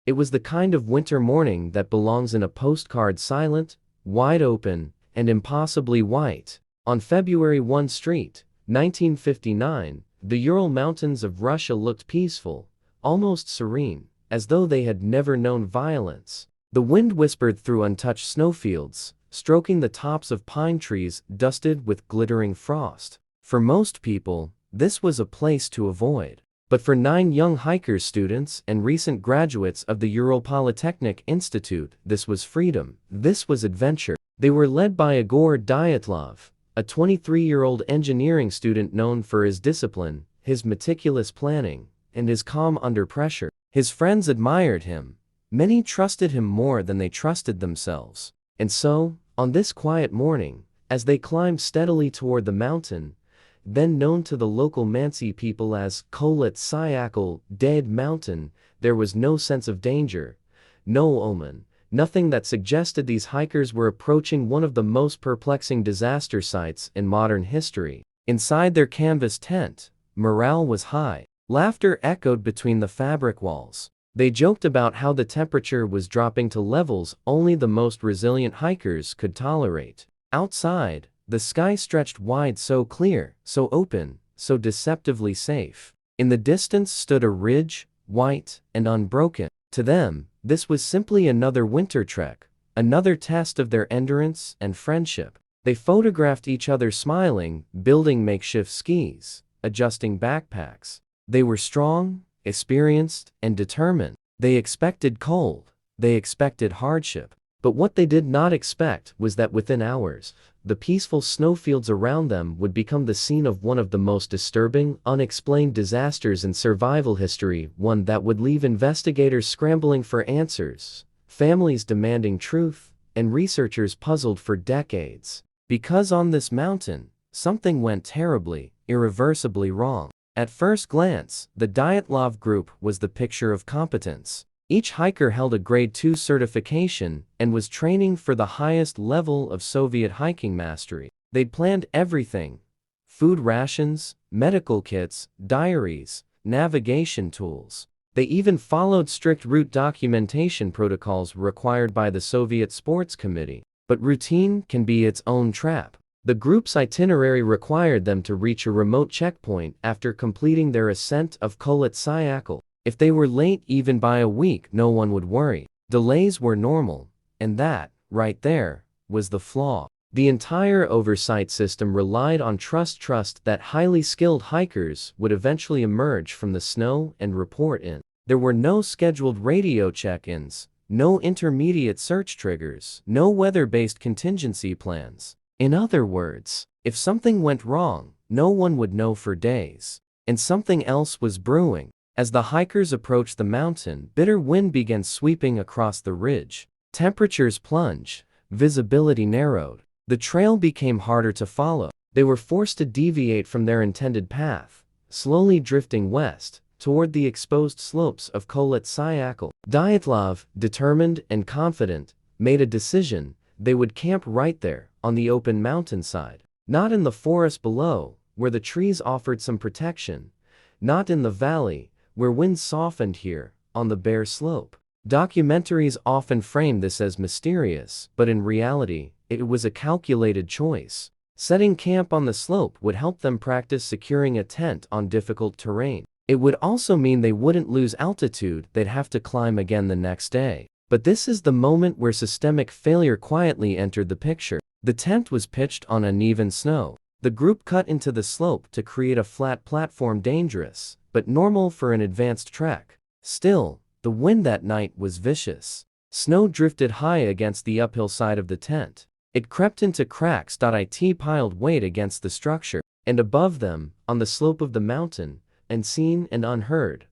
It was the kind of winter morning that belongs in a postcard, silent, wide open, and impossibly white. On February 1 Street, 1959, the Ural Mountains of Russia looked peaceful, almost serene, as though they had never known violence. The wind whispered through untouched snowfields, stroking the tops of pine trees dusted with glittering frost. For most people, this was a place to avoid. But for 9 young hikers, students and recent graduates of the Ural Polytechnic Institute, this was freedom. This was adventure. They were led by Igor Dyatlov, a 23-year-old engineering student known for his discipline, his meticulous planning, and his calm under pressure. His friends admired him. Many trusted him more than they trusted themselves. And so, on this quiet morning, as they climbed steadily toward the mountain, then known to the local Mansi people as Kholat Syakhl, Dead Mountain, there was no sense of danger, no omen, nothing that suggested these hikers were approaching one of the most perplexing disaster sites in modern history. Inside their canvas tent, morale was high. Laughter echoed between the fabric walls. They joked about how the temperature was dropping to levels only the most resilient hikers could tolerate. Outside, the sky stretched wide, so clear, so open, so deceptively safe. In the distance stood a ridge, white and unbroken. To them, this was simply another winter trek, another test of their endurance and friendship. They photographed each other smiling, building makeshift skis, adjusting backpacks. They were strong, experienced, and determined. They expected cold. They expected hardship. But what they did not expect was that within hours, the peaceful snowfields around them would become the scene of one of the most disturbing, unexplained disasters in survival history, one that would leave investigators scrambling for answers, families demanding truth, and researchers puzzled for decades. Because on this mountain, something went terribly, irreversibly wrong. At first glance, the Dyatlov group was the picture of competence. Each hiker held a Grade 2 certification and was training for the highest level of Soviet hiking mastery. They'd planned everything: food rations, medical kits, diaries, navigation tools. They even followed strict route documentation protocols required by the Soviet Sports Committee. But routine can be its own trap. The group's itinerary required them to reach a remote checkpoint after completing their ascent of Kholat Syakhl. If they were late even by a week, no one would worry. Delays were normal, and that, right there, was the flaw. The entire oversight system relied on trust that highly skilled hikers would eventually emerge from the snow and report in. There were no scheduled radio check-ins, no intermediate search triggers, no weather-based contingency plans. In other words, if something went wrong, no one would know for days. And something else was brewing. As the hikers approached the mountain, bitter wind began sweeping across the ridge. Temperatures plunged, visibility narrowed. The trail became harder to follow. They were forced to deviate from their intended path, slowly drifting west, toward the exposed slopes of Kholat Syakhl. Dyatlov, determined and confident, made a decision: they would camp right there, on the open mountainside. Not in the forest below, where the trees offered some protection. Not in the valley, where winds softened. Here, on the bare slope. Documentaries often frame this as mysterious, but in reality, it was a calculated choice. Setting camp on the slope would help them practice securing a tent on difficult terrain. It would also mean they wouldn't lose altitude they'd have to climb again the next day. But this is the moment where systemic failure quietly entered the picture. The tent was pitched on uneven snow. The group cut into the slope to create a flat platform, dangerous, but normal for an advanced trek. Still, the wind that night was vicious. Snow drifted high against the uphill side of the tent. It crept into cracks. It piled weight against the structure. And above them, on the slope of the mountain, unseen and unheard,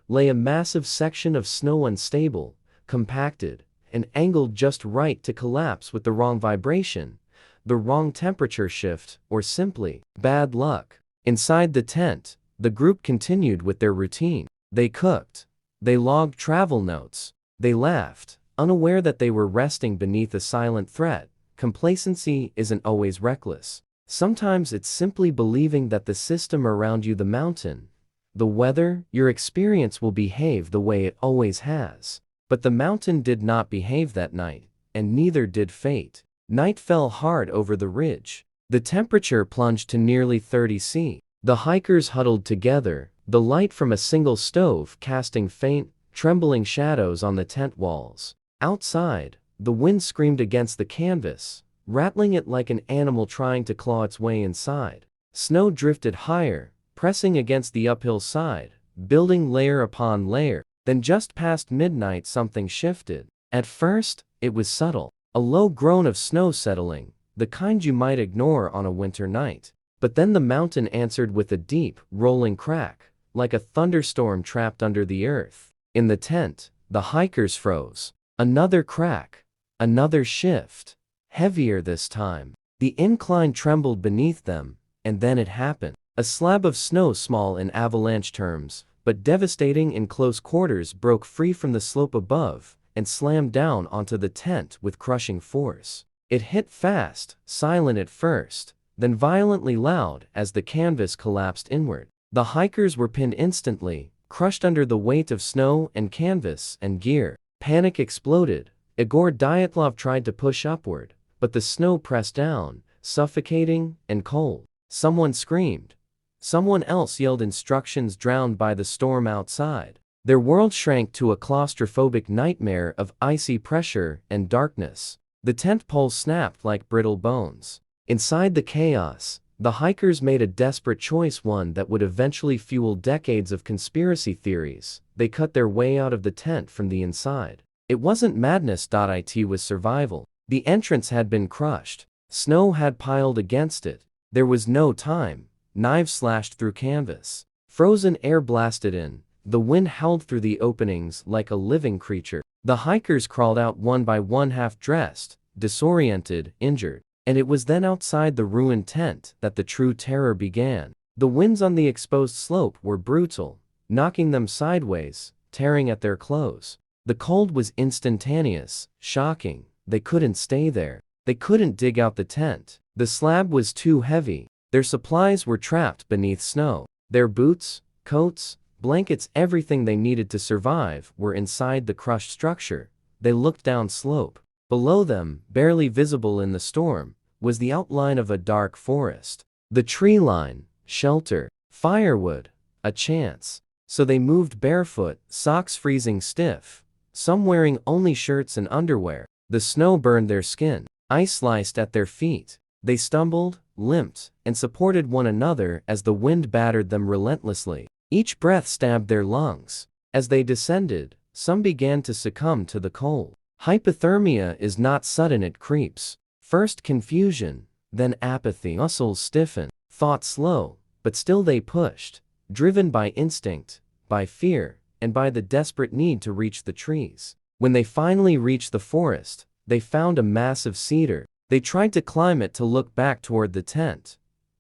lay a massive section of snow, unstable, compacted, and angled just right to collapse with the wrong vibration, the wrong temperature shift, or simply bad luck. Inside the tent, the group continued with their routine. They cooked. They logged travel notes. They laughed, unaware that they were resting beneath a silent threat. Complacency isn't always reckless. Sometimes it's simply believing that the system around you, the mountain, the weather, your experience will behave the way it always has. But the mountain did not behave that night, and neither did fate. Night fell hard over the ridge. The temperature plunged to nearly 30 degrees. The hikers huddled together, the light from a single stove casting faint, trembling shadows on the tent walls. Outside, the wind screamed against the canvas, rattling it like an animal trying to claw its way inside. Snow drifted higher, pressing against the uphill side, building layer upon layer. Then just past midnight something shifted. At first, it was subtle. A low groan of snow settling, the kind you might ignore on a winter night. But then the mountain answered with a deep, rolling crack, like a thunderstorm trapped under the earth. In the tent, the hikers froze. Another crack. Another shift. Heavier this time. The incline trembled beneath them, and then it happened. A slab of snow, small in avalanche terms, but devastating in close quarters, broke free from the slope above and slammed down onto the tent with crushing force. It hit fast, silent at first, then violently loud as the canvas collapsed inward. The hikers were pinned instantly, crushed under the weight of snow and canvas and gear. Panic exploded. Igor Dyatlov tried to push upward, but the snow pressed down, suffocating and cold. Someone screamed. Someone else yelled instructions, drowned by the storm outside. Their world shrank to a claustrophobic nightmare of icy pressure and darkness. The tent poles snapped like brittle bones. Inside the chaos, the hikers made a desperate choice, one that would eventually fuel decades of conspiracy theories. They cut their way out of the tent from the inside. It wasn't madness. It was survival. The entrance had been crushed. Snow had piled against it. There was no time. Knives slashed through canvas. Frozen air blasted in. The wind howled through the openings like a living creature. The hikers crawled out one by one, half-dressed, disoriented, injured. And it was then outside the ruined tent that the true terror began. The winds on the exposed slope were brutal, knocking them sideways, tearing at their clothes. The cold was instantaneous, shocking. They couldn't stay there. They couldn't dig out the tent. The slab was too heavy. Their supplies were trapped beneath snow. Their boots, coats, blankets, everything they needed to survive were inside the crushed structure. They looked down slope. Below them, barely visible in the storm, was the outline of a dark forest. The tree line, shelter, firewood, a chance. So they moved barefoot, socks freezing stiff, some wearing only shirts and underwear. The snow burned their skin, ice sliced at their feet. They stumbled, limped, and supported one another as the wind battered them relentlessly. Each breath stabbed their lungs. As they descended, some began to succumb to the cold. Hypothermia is not sudden, it creeps. First confusion, then apathy. Muscles stiffen, thought slow, but still they pushed, driven by instinct, by fear, and by the desperate need to reach the trees. When they finally reached the forest, they found a massive cedar. They tried to climb it to look back toward the tent,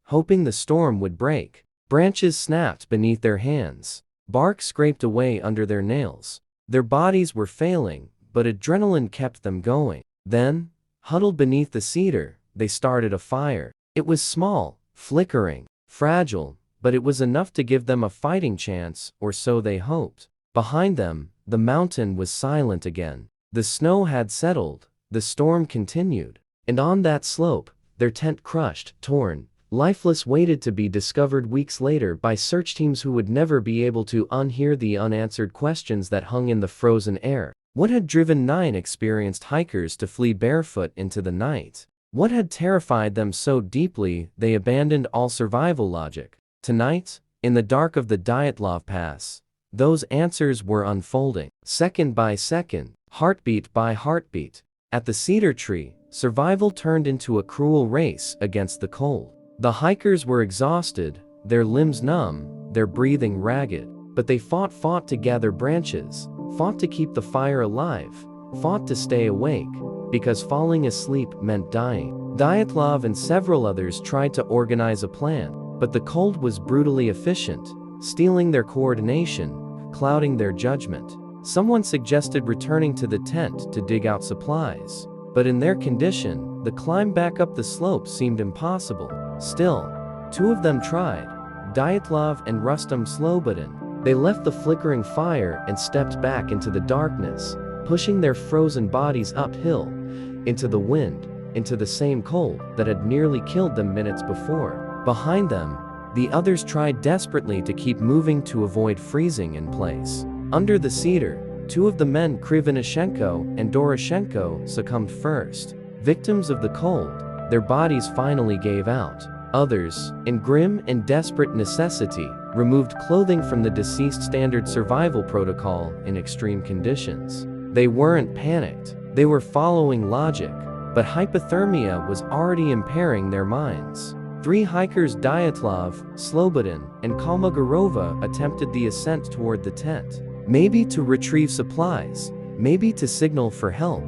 hoping the storm would break. Branches snapped beneath their hands. Bark scraped away under their nails. Their bodies were failing, but adrenaline kept them going. Then, huddled beneath the cedar, they started a fire. It was small, flickering, fragile, but it was enough to give them a fighting chance, or so they hoped. Behind them, the mountain was silent again. The snow had settled, the storm continued. And on that slope, their tent crushed, torn, lifeless, waited to be discovered weeks later by search teams who would never be able to unhear the unanswered questions that hung in the frozen air. What had driven 9 experienced hikers to flee barefoot into the night? What had terrified them so deeply they abandoned all survival logic? Tonight, in the dark of the Dyatlov Pass, those answers were unfolding. Second by second, heartbeat by heartbeat. At the cedar tree, survival turned into a cruel race against the cold. The hikers were exhausted, their limbs numb, their breathing ragged. But they fought to gather branches, fought to keep the fire alive, fought to stay awake, because falling asleep meant dying. Dyatlov and several others tried to organize a plan, but the cold was brutally efficient, stealing their coordination, clouding their judgment. Someone suggested returning to the tent to dig out supplies, but in their condition, the climb back up the slope seemed impossible. Still, 2 of them tried, Dyatlov and Rustam Slobodin. They left the flickering fire and stepped back into the darkness, pushing their frozen bodies uphill, into the wind, into the same cold that had nearly killed them minutes before. Behind them, the others tried desperately to keep moving to avoid freezing in place. Under the cedar, two of the men, Krivonishenko and Doroshenko, succumbed first. Victims of the cold, their bodies finally gave out. Others, in grim and desperate necessity, removed clothing from the deceased standard survival protocol in extreme conditions. They weren't panicked, they were following logic, but hypothermia was already impairing their minds. 3 hikers, Dyatlov, Slobodin, and Kolmogorova, attempted the ascent toward the tent. Maybe to retrieve supplies, maybe to signal for help,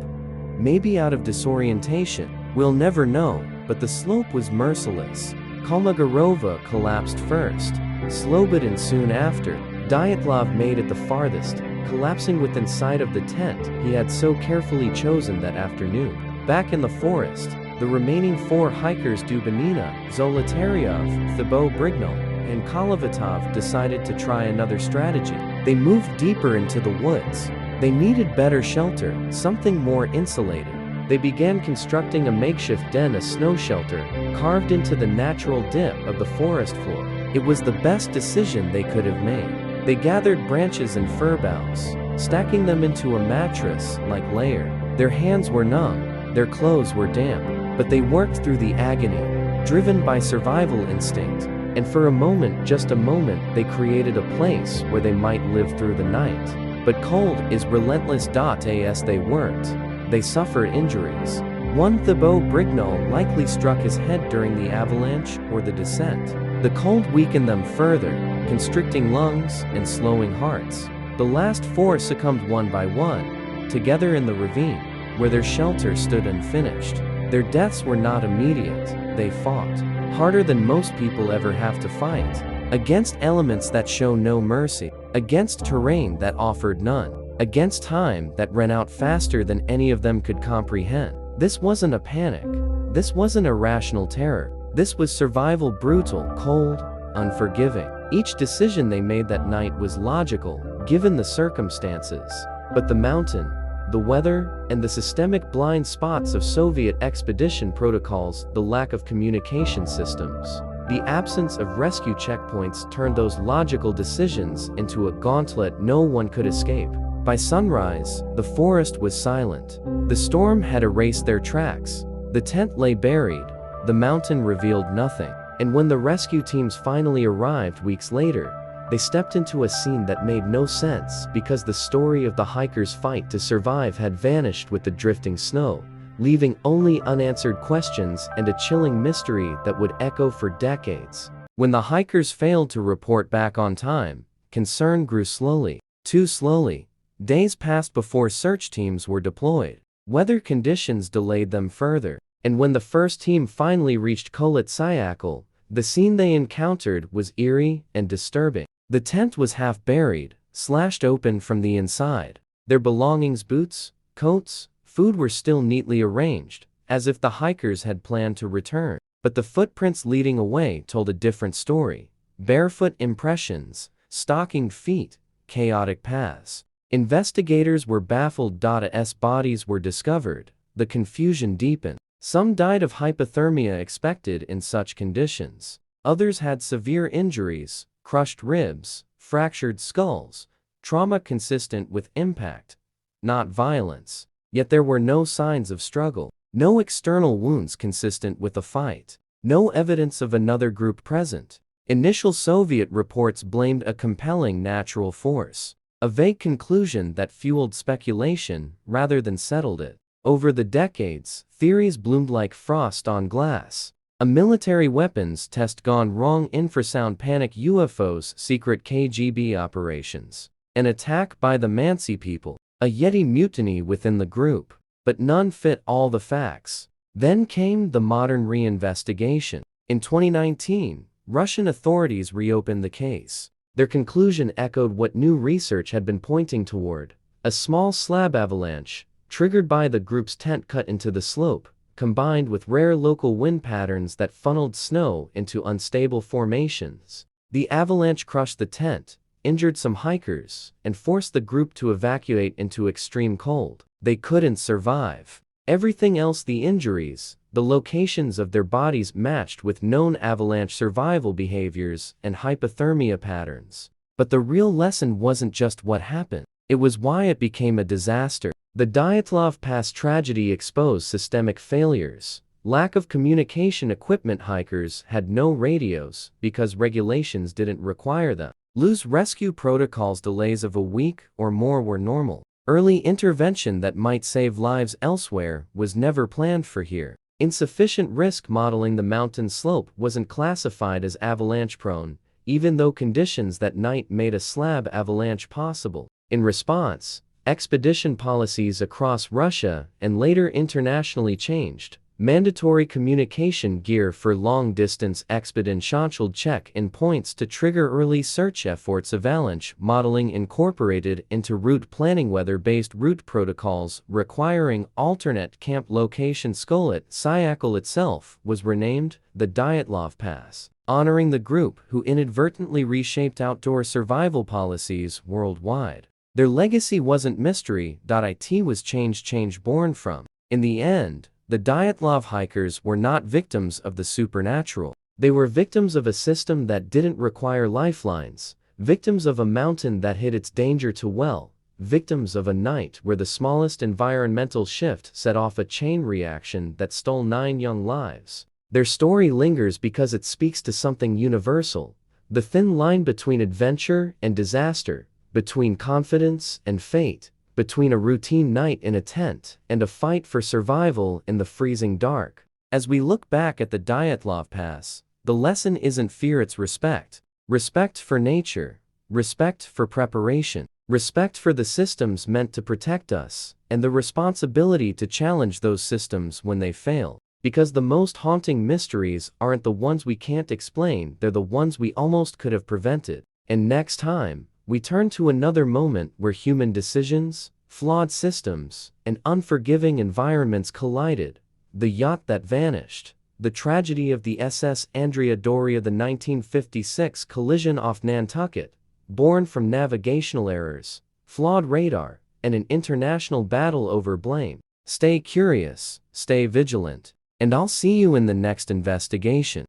maybe out of disorientation. We'll never know, but the slope was merciless. Kolmogorova collapsed first, Slobodin soon after. Dyatlov made it the farthest, collapsing within sight of the tent he had so carefully chosen that afternoon. Back in the forest, the remaining 4 hikers, Dubinina, Zolotaryov, Thibaut Brignol, and Kolovatov, decided to try another strategy. They moved deeper into the woods. They needed better shelter, something more insulated. They began constructing a makeshift den, a snow shelter, carved into the natural dip of the forest floor. It was the best decision they could have made. They gathered branches and fir boughs, stacking them into a mattress-like layer. Their hands were numb, their clothes were damp, but they worked through the agony, driven by survival instinct. And for a moment, just a moment, they created a place where they might live through the night. But cold is relentless. As they worked, they suffered injuries. One, Thibaut Brignol, likely struck his head during the avalanche or the descent. The cold weakened them further, constricting lungs and slowing hearts. The last 4 succumbed one by one, together in the ravine, where their shelter stood unfinished. Their deaths were not immediate. They fought harder than most people ever have to fight, against elements that show no mercy, against terrain that offered none, against time that ran out faster than any of them could comprehend. This wasn't a panic. This wasn't irrational terror. This was survival, brutal, cold, unforgiving. Each decision they made that night was logical, given the circumstances. But the mountain, the weather, and the systemic blind spots of Soviet expedition protocols, the lack of communication systems, the absence of rescue checkpoints turned those logical decisions into a gauntlet no one could escape. By sunrise, the forest was silent. The storm had erased their tracks. The tent lay buried. The mountain revealed nothing. And when the rescue teams finally arrived weeks later, they stepped into a scene that made no sense because the story of the hikers' fight to survive had vanished with the drifting snow, leaving only unanswered questions and a chilling mystery that would echo for decades. When the hikers failed to report back on time, concern grew slowly. Too slowly. Days passed before search teams were deployed. Weather conditions delayed them further. And when the first team finally reached Kholat-Syakhl, the scene they encountered was eerie and disturbing. The tent was half buried, slashed open from the inside. Their belongings, boots, coats, food were still neatly arranged, as if the hikers had planned to return. But the footprints leading away told a different story. Barefoot impressions, stockinged feet, chaotic paths. Investigators were baffled. As bodies were discovered, the confusion deepened. Some died of hypothermia expected in such conditions. Others had severe injuries, crushed ribs, fractured skulls, trauma consistent with impact, not violence. Yet there were no signs of struggle, no external wounds consistent with a fight, no evidence of another group present. Initial Soviet reports blamed a compelling natural force, a vague conclusion that fueled speculation rather than settled it. Over the decades, theories bloomed like frost on glass. A military weapons test gone wrong, infrasound panic, UFOs, secret KGB operations, an attack by the Mansi people, a Yeti mutiny within the group. But none fit all the facts. Then came the modern reinvestigation. In 2019, Russian authorities reopened the case. Their conclusion echoed what new research had been pointing toward: a small slab avalanche, triggered by the group's tent cut into the slope, combined with rare local wind patterns that funneled snow into unstable formations. The avalanche crushed the tent, injured some hikers, and forced the group to evacuate into extreme cold. They couldn't survive. Everything else, the injuries, the locations of their bodies, matched with known avalanche survival behaviors and hypothermia patterns. But the real lesson wasn't just what happened. It was why it became a disaster. The Dyatlov Pass tragedy exposed systemic failures. Lack of communication equipment. Hikers had no radios because regulations didn't require them. Loose rescue protocols. Delays of a week or more were normal. Early intervention that might save lives elsewhere was never planned for here. Insufficient risk modeling. The mountain slope wasn't classified as avalanche-prone, even though conditions that night made a slab avalanche possible. In response, expedition policies across Russia and later internationally changed. Mandatory communication gear for long-distance expedition. Check-in points to trigger early search efforts. Avalanche modeling incorporated into route planning. Weather-based route protocols requiring alternate camp location. Skolit Syakhl itself was renamed the Dyatlov Pass, honoring the group who inadvertently reshaped outdoor survival policies worldwide. Their legacy wasn't mystery. It was change born from. In the end, the Dyatlov hikers were not victims of the supernatural. They were victims of a system that didn't require lifelines, victims of a mountain that hid its danger too well, victims of a night where the smallest environmental shift set off a chain reaction that stole 9 young lives. Their story lingers because it speaks to something universal: the thin line between adventure and disaster, between confidence and fate, between a routine night in a tent and a fight for survival in the freezing dark. As we look back at the Dyatlov Pass, the lesson isn't fear, it's respect. Respect for nature, respect for preparation, respect for the systems meant to protect us, and the responsibility to challenge those systems when they fail. Because the most haunting mysteries aren't the ones we can't explain, they're the ones we almost could have prevented. And next time, we turn to another moment where human decisions, flawed systems, and unforgiving environments collided. The yacht that vanished. The tragedy of the SS Andrea Doria. The 1956 collision off Nantucket, born from navigational errors, flawed radar, and an international battle over blame. Stay curious, stay vigilant, and I'll see you in the next investigation.